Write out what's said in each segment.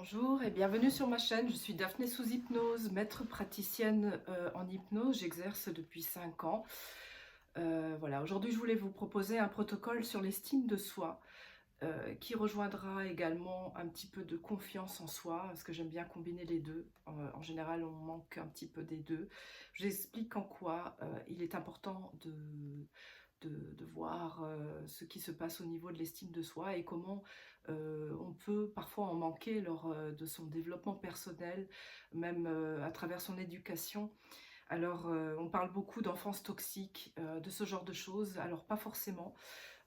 Bonjour et bienvenue sur ma chaîne. Je suis Daphné sous hypnose, maître praticienne en hypnose. J'exerce depuis 5 ans. Voilà, aujourd'hui je voulais vous proposer un protocole sur l'estime de soi qui rejoindra également un petit peu de confiance en soi, parce que j'aime bien combiner les deux. En général, on manque un petit peu des deux. Je vous explique en quoi il est important de voir ce qui se passe au niveau de l'estime de soi et comment on peut parfois en manquer lors de son développement personnel, même à travers son éducation. Alors, on parle beaucoup d'enfance toxique, de ce genre de choses. Alors, pas forcément.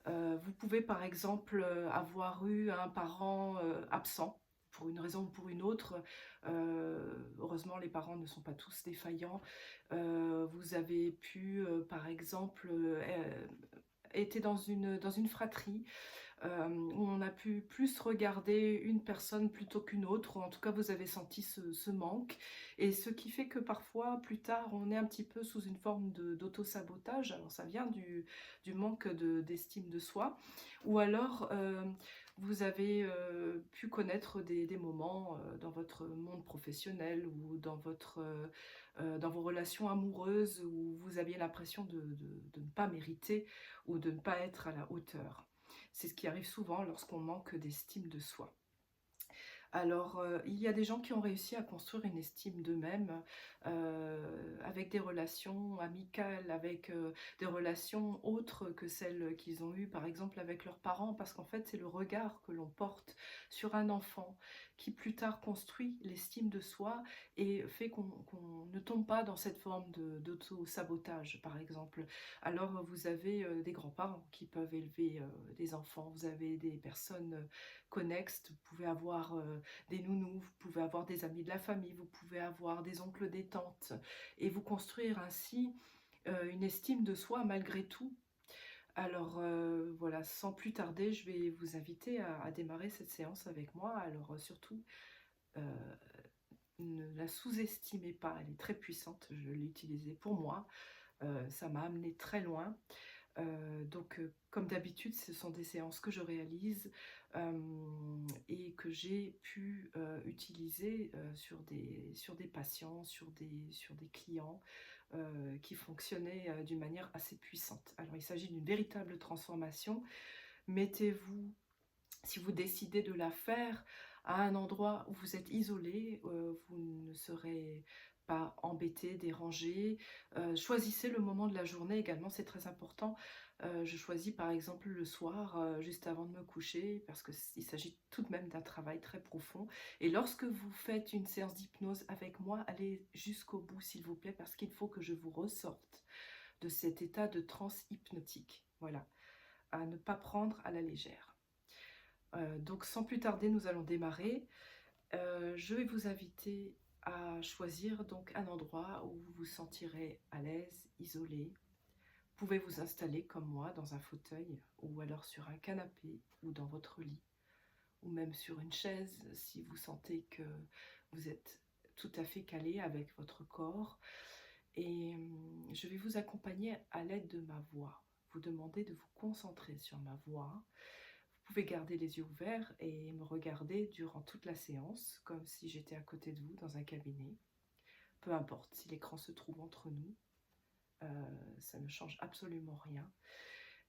Vous pouvez par exemple avoir eu un parent absent pour une raison ou pour une autre. Heureusement, les parents ne sont pas tous défaillants. Vous avez pu, par exemple, été dans une fratrie où on a pu plus regarder une personne plutôt qu'une autre, ou en tout cas vous avez senti ce manque, et ce qui fait que parfois plus tard on est un petit peu sous une forme d'auto-sabotage. Alors ça vient du manque d'estime de soi, ou alors vous avez pu connaître des moments dans votre monde professionnel ou dans vos relations amoureuses où vous aviez l'impression de ne pas mériter ou de ne pas être à la hauteur. C'est ce qui arrive souvent lorsqu'on manque d'estime de soi. Alors, il y a des gens qui ont réussi à construire une estime d'eux-mêmes avec des relations amicales, avec des relations autres que celles qu'ils ont eues, par exemple, avec leurs parents, parce qu'en fait, c'est le regard que l'on porte sur un enfant qui plus tard construit l'estime de soi et fait qu'on ne tombe pas dans cette forme d'auto-sabotage, par exemple. Alors, vous avez des grands-parents qui peuvent élever des enfants, vous avez des personnes connexes, vous pouvez avoir des nounous, vous pouvez avoir des amis de la famille, vous pouvez avoir des oncles, des tantes, et vous construire ainsi une estime de soi malgré tout. Alors voilà, sans plus tarder, je vais vous inviter à démarrer cette séance avec moi. Alors surtout, euh, ne la sous-estimez pas, elle est très puissante, je l'ai utilisée pour moi, ça m'a amené très loin. Donc, comme d'habitude, ce sont des séances que je réalise et que j'ai pu utiliser sur des patients, sur des clients qui fonctionnaient d'une manière assez puissante. Alors, il s'agit d'une véritable transformation. Mettez-vous, si vous décidez de la faire, à un endroit où vous êtes isolé, vous ne serez pas embêté, dérangé. Choisissez le moment de la journée également, c'est très important. Je choisis par exemple le soir, juste avant de me coucher, parce qu'il s'agit tout de même d'un travail très profond. Et lorsque vous faites une séance d'hypnose avec moi, allez jusqu'au bout s'il vous plaît, parce qu'il faut que je vous ressorte de cet état de transe hypnotique. Voilà, à ne pas prendre à la légère. Donc sans plus tarder, nous allons démarrer. Je vais vous inviter à choisir donc un endroit où vous vous sentirez à l'aise, isolé. Vous pouvez vous installer comme moi dans un fauteuil ou alors sur un canapé ou dans votre lit ou même sur une chaise si vous sentez que vous êtes tout à fait calé avec votre corps. Et je vais vous accompagner à l'aide de ma voix. Vous demander de vous concentrer sur ma voix. Vous pouvez garder les yeux ouverts et me regarder durant toute la séance, comme si j'étais à côté de vous dans un cabinet. Peu importe si l'écran se trouve entre nous, ça ne change absolument rien.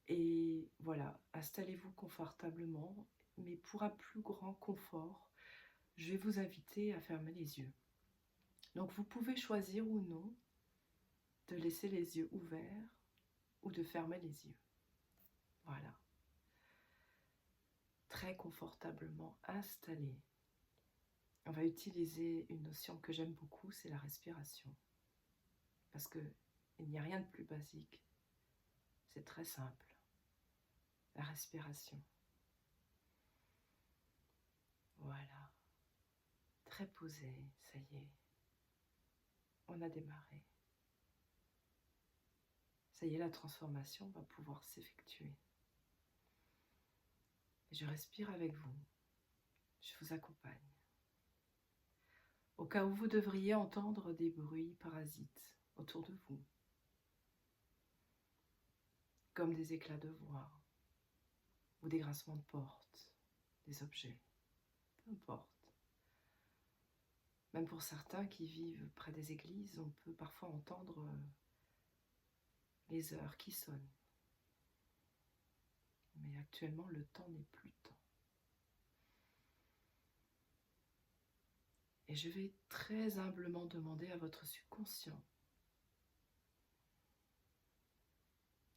Et voilà, installez-vous confortablement, mais pour un plus grand confort, je vais vous inviter à fermer les yeux. Donc vous pouvez choisir ou non de laisser les yeux ouverts ou de fermer les yeux. Voilà, très confortablement installé. On va utiliser une notion que j'aime beaucoup, c'est la respiration. Parce qu'il n'y a rien de plus basique. C'est très simple. La respiration. Voilà. Très posé, ça y est. On a démarré. Ça y est, la transformation va pouvoir s'effectuer. Et je respire avec vous. Je vous accompagne. Au cas où vous devriez entendre des bruits parasites autour de vous, comme des éclats de voix ou des grincements de porte, des objets, peu importe. Même pour certains qui vivent près des églises, on peut parfois entendre les heures qui sonnent. Mais actuellement, le temps n'est plus temps. Et je vais très humblement demander à votre subconscient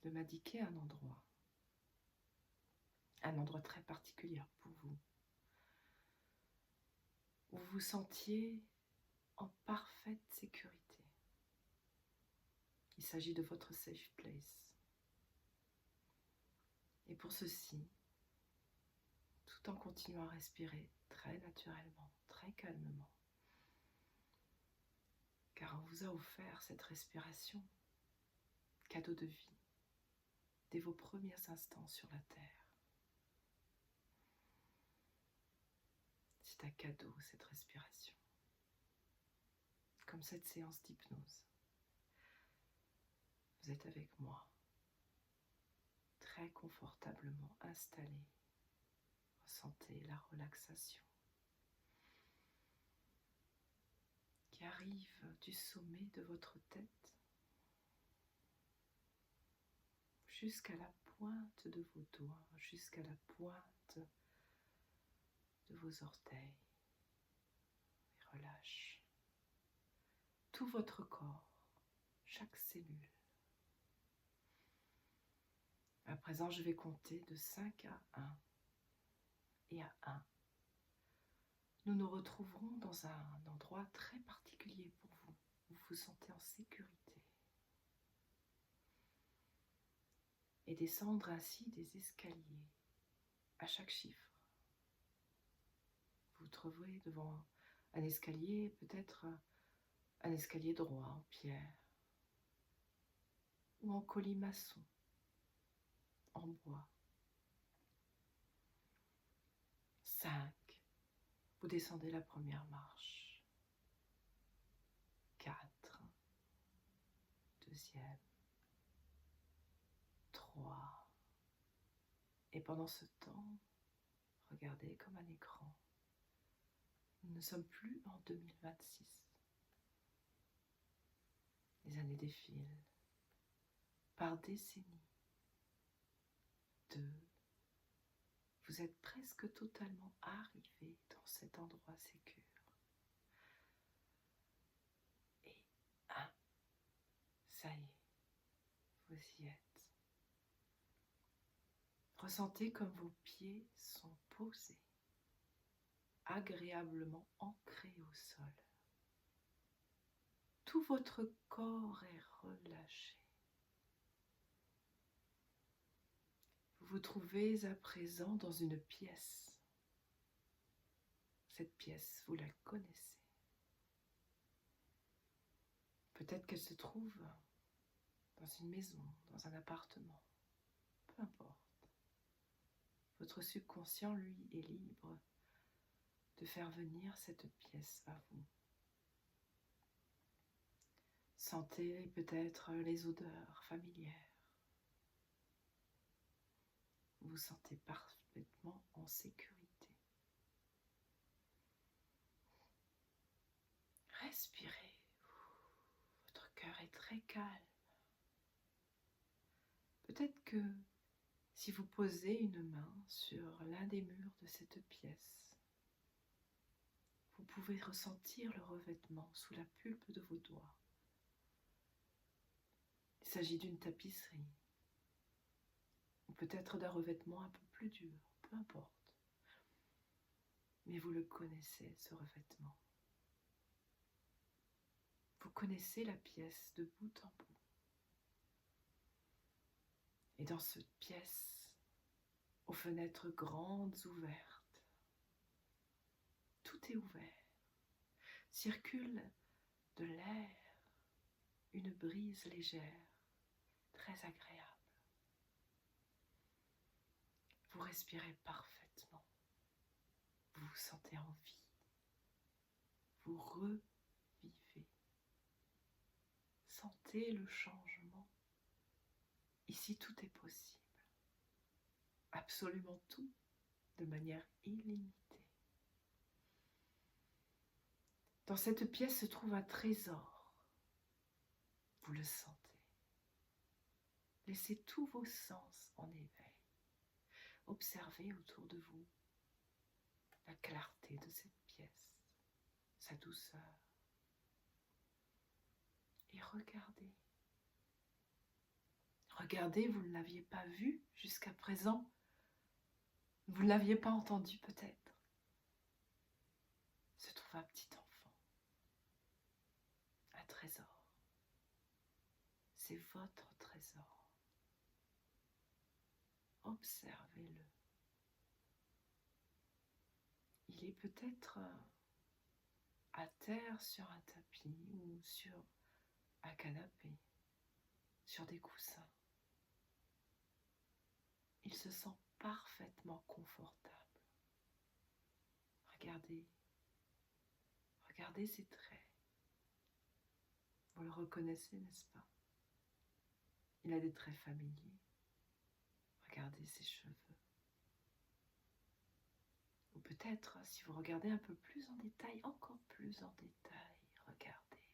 de m'indiquer un endroit très particulier pour vous, où vous vous sentiez en parfaite sécurité. Il s'agit de votre safe place. Et pour ceci, tout en continuant à respirer très naturellement, très calmement, car on vous a offert cette respiration, cadeau de vie, dès vos premiers instants sur la Terre. C'est un cadeau, cette respiration, comme cette séance d'hypnose. Vous êtes avec moi, très confortablement installé. Ressentez la relaxation qui arrive du sommet de votre tête jusqu'à la pointe de vos doigts, jusqu'à la pointe de vos orteils. Et relâche tout votre corps, chaque cellule. À présent, je vais compter de 5 à 1. Et à 1, nous nous retrouverons dans un endroit très particulier pour vous, où vous vous sentez en sécurité. Et descendre ainsi des escaliers à chaque chiffre. Vous vous trouverez devant un escalier, peut-être un escalier droit en pierre ou en colimaçon, en bois. 5, vous descendez la première marche. 4, deuxième. 3. Et pendant ce temps, regardez comme un écran. Nous ne sommes plus en 2026. Les années défilent par décennies. 2. Vous êtes presque totalement arrivé dans cet endroit sécure. Et 1. Ça y est, vous y êtes. Ressentez comme vos pieds sont posés, agréablement ancrés au sol. Tout votre corps est relâché. Vous vous trouvez à présent dans une pièce. Cette pièce, vous la connaissez. Peut-être qu'elle se trouve dans une maison, dans un appartement. Peu importe. Votre subconscient, lui, est libre de faire venir cette pièce à vous. Sentez peut-être les odeurs familières. Vous vous sentez parfaitement en sécurité. Respirez. Votre cœur est très calme. Peut-être que si vous posez une main sur l'un des murs de cette pièce, vous pouvez ressentir le revêtement sous la pulpe de vos doigts. Il s'agit d'une tapisserie, ou peut-être d'un revêtement un peu plus dur, peu importe. Mais vous le connaissez, ce revêtement. Vous connaissez la pièce de bout en bout. Et dans cette pièce, aux fenêtres grandes ouvertes, tout est ouvert. Circule de l'air, une brise légère, très agréable. Vous respirez parfaitement. Vous vous sentez en vie. Vous revivez. Sentez le changement. Ici, tout est possible. Absolument tout, de manière illimitée. Dans cette pièce se trouve un trésor. Vous le sentez. Laissez tous vos sens en éveil. Observez autour de vous la clarté de cette pièce, sa douceur. Et regardez. Regardez, vous ne l'aviez pas vu jusqu'à présent. Vous ne l'aviez pas entendu peut-être. Se trouve un petit enfant. Un trésor. C'est votre trésor. Observez-le. Il est peut-être à terre sur un tapis ou sur un canapé, sur des coussins. Il se sent parfaitement confortable. Regardez ses traits. Vous le reconnaissez, n'est-ce pas? Il a des traits familiers. Regardez ses cheveux. Ou peut-être, si vous regardez un peu plus en détail, encore plus en détail, regardez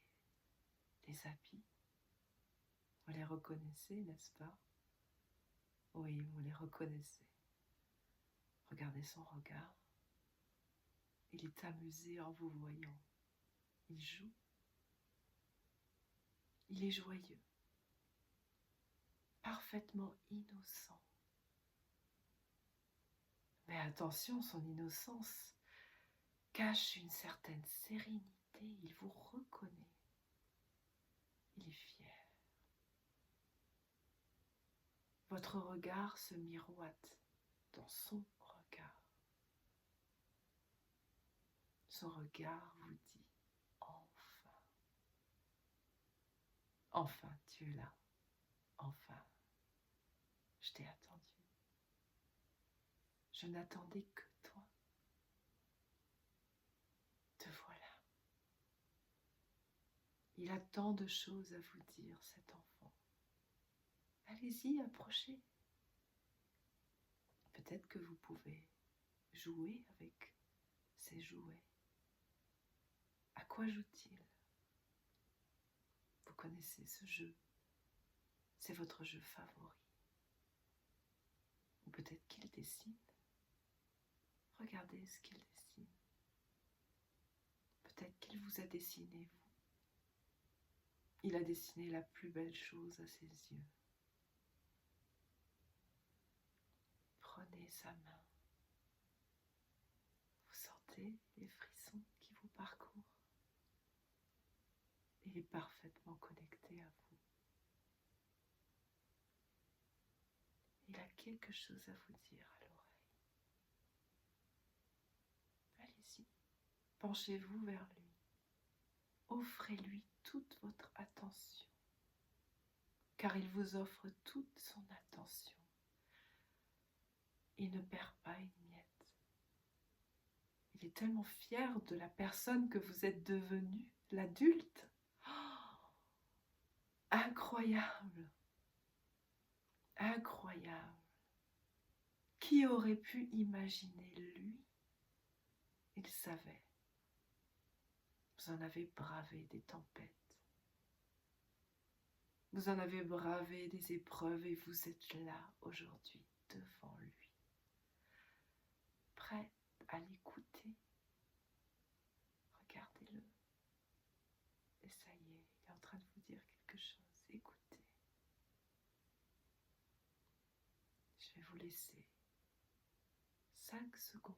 les habits. Vous les reconnaissez, n'est-ce pas? Oui, vous les reconnaissez. Regardez son regard. Il est amusé en vous voyant. Il joue. Il est joyeux. Parfaitement innocent. Mais attention, son innocence cache une certaine sérénité. Il vous reconnaît. Il est fier. Votre regard se miroite dans son regard. Son regard vous dit « Enfin, enfin tu es là, enfin, je t'ai attendu. Je n'attendais que toi. Te voilà. » Il a tant de choses à vous dire, cet enfant. Allez-y, approchez. Peut-être que vous pouvez jouer avec ces jouets. À quoi joue-t-il? Vous connaissez ce jeu. C'est votre jeu favori. Ou peut-être qu'il dessine. Regardez ce qu'il dessine. Peut-être qu'il vous a dessiné, vous. Il a dessiné la plus belle chose à ses yeux. Prenez sa main. Vous sentez les frissons qui vous parcourent. Il est parfaitement connecté à vous. Il a quelque chose à vous dire à l'oreille. Allez-y, penchez-vous vers lui. Offrez-lui toute votre attention, car il vous offre toute son attention. Il ne perd pas une miette. Il est tellement fier de la personne que vous êtes devenue, l'adulte. Oh, incroyable! Incroyable! Qui aurait pu imaginer lui? Il savait. Vous en avez bravé des tempêtes. Vous en avez bravé des épreuves et vous êtes là aujourd'hui devant lui. Prêt à l'écouter. Regardez-le. Et ça y est, il est en train de vous dire quelque chose. Écoutez. Je vais vous laisser 5 secondes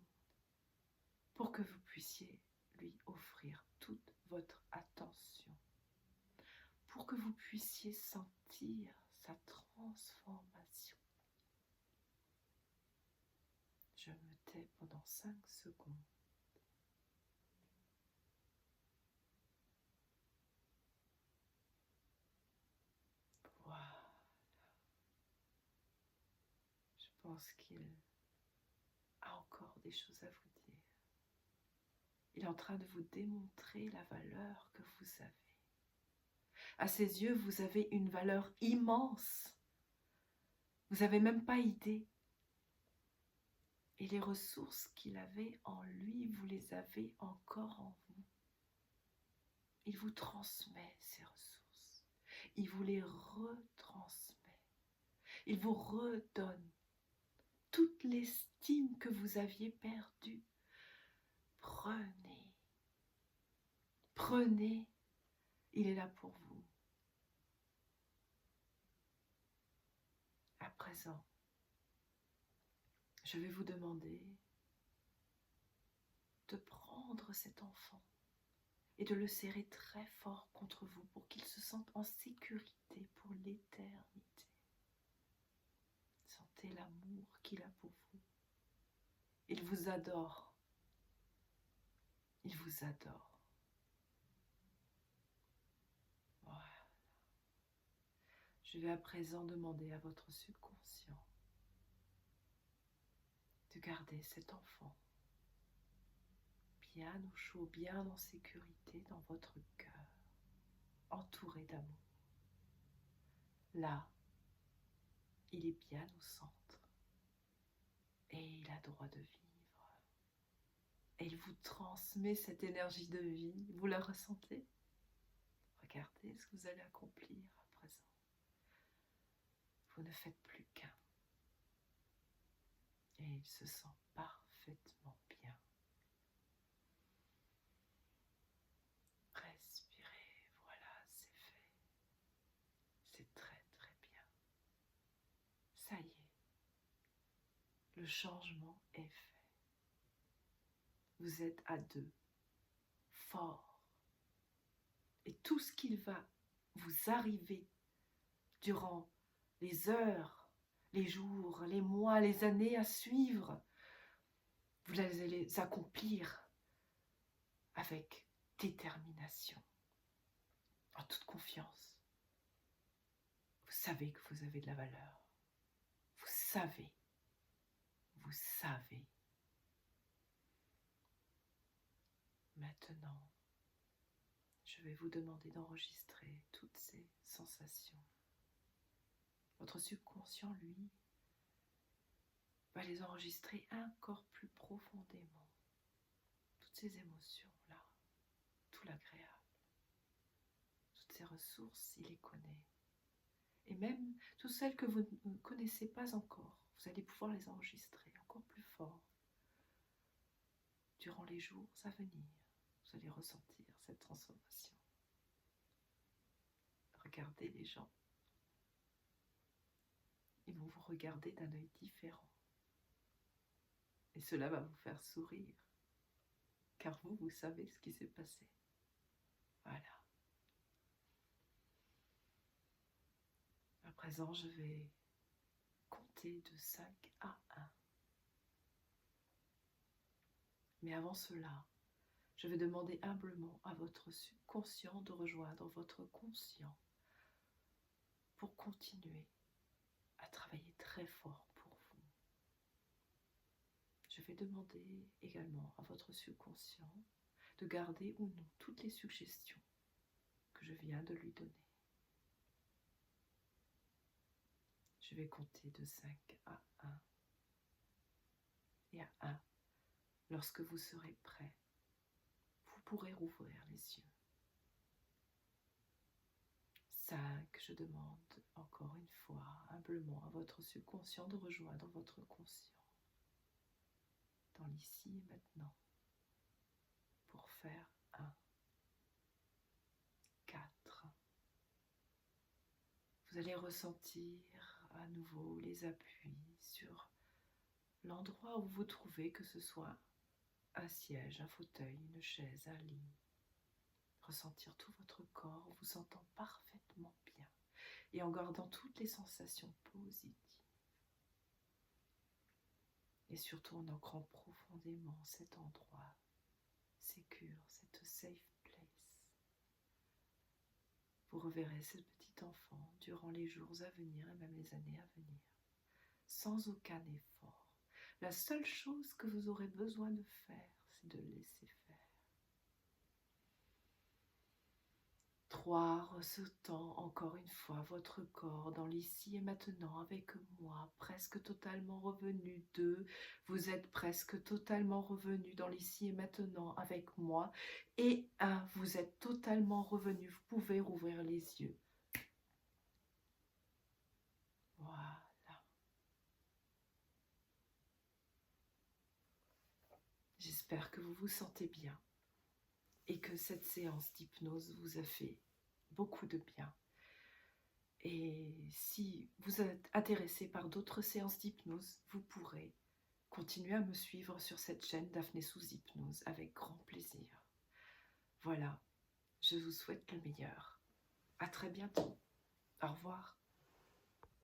pour que vous puissiez lui offrir toute votre attention, pour que vous puissiez sentir sa transformation. Je me tais pendant 5 secondes. Voilà. Je pense qu'il a encore des choses à vous dire. Il est en train de vous démontrer la valeur que vous avez. À ses yeux, vous avez une valeur immense. Vous n'avez même pas idée. Et les ressources qu'il avait en lui, vous les avez encore en vous. il vous transmet ces ressources. Il vous les retransmet. Il vous redonne toute l'estime que vous aviez perdue. Prenez. Prenez. Il est là pour vous. À présent, je vais vous demander de prendre cet enfant et de le serrer très fort contre vous pour qu'il se sente en sécurité pour l'éternité. Sentez l'amour qu'il a pour vous. Il vous adore. Il vous adore. Voilà. Je vais à présent demander à votre subconscient de garder cet enfant bien au chaud, bien en sécurité dans votre cœur, entouré d'amour. Là, il est bien au centre et il a droit de vivre. Et il vous transmet cette énergie de vie. Vous la ressentez? Regardez ce que vous allez accomplir à présent. Vous ne faites plus qu'un. Et il se sent parfaitement bien. Respirez, voilà, c'est fait. C'est très très bien. Ça y est, le changement est fait. Vous êtes à deux, fort. Et tout ce qu'il va vous arriver durant les heures, les jours, les mois, les années à suivre, vous allez les accomplir avec détermination, en toute confiance. Vous savez que vous avez de la valeur. Vous savez. Vous savez. Maintenant, je vais vous demander d'enregistrer toutes ces sensations. Votre subconscient, lui, va les enregistrer encore plus profondément. Toutes ces émotions-là, tout l'agréable, toutes ces ressources, il les connaît. Et même toutes celles que vous ne connaissez pas encore, vous allez pouvoir les enregistrer encore plus fort. Durant les jours à venir, vous allez ressentir cette transformation. Regardez les gens. Ils vont vous regarder d'un œil différent. Et cela va vous faire sourire. Car vous, vous savez ce qui s'est passé. Voilà. À présent, je vais compter de 5 à 1. Mais avant cela, je vais demander humblement à votre subconscient de rejoindre votre conscient pour continuer à travailler très fort pour vous. Je vais demander également à votre subconscient de garder ou non toutes les suggestions que je viens de lui donner. Je vais compter de 5 à 1. Et à 1, lorsque vous serez prêt, vous pourrez rouvrir les yeux. 5, je demande encore une fois humblement à votre subconscient de rejoindre votre conscient dans l'ici et maintenant pour faire 1, 4. Vous allez ressentir à nouveau les appuis sur l'endroit où vous vous trouvez, que ce soit un siège, un fauteuil, une chaise, un lit. Ressentir tout votre corps, vous sentant parfaitement bien et en gardant toutes les sensations positives. Et surtout en ancrant profondément cet endroit sécure, cette safe place. Vous reverrez ce petit enfant durant les jours à venir et même les années à venir, sans aucun effort. La seule chose que vous aurez besoin de faire, c'est de laisser faire. 3. miroir, ressentant encore une fois votre corps dans l'ici et maintenant avec moi, presque totalement revenu. 2, vous êtes presque totalement revenu dans l'ici et maintenant avec moi. Et 1, vous êtes totalement revenu, vous pouvez rouvrir les yeux. Voilà. J'espère que vous vous sentez bien et que cette séance d'hypnose vous a fait beaucoup de bien. Et si vous êtes intéressé par d'autres séances d'hypnose, vous pourrez continuer à me suivre sur cette chaîne Daphné sous hypnose avec grand plaisir. Voilà, je vous souhaite le meilleur. À très bientôt. Au revoir.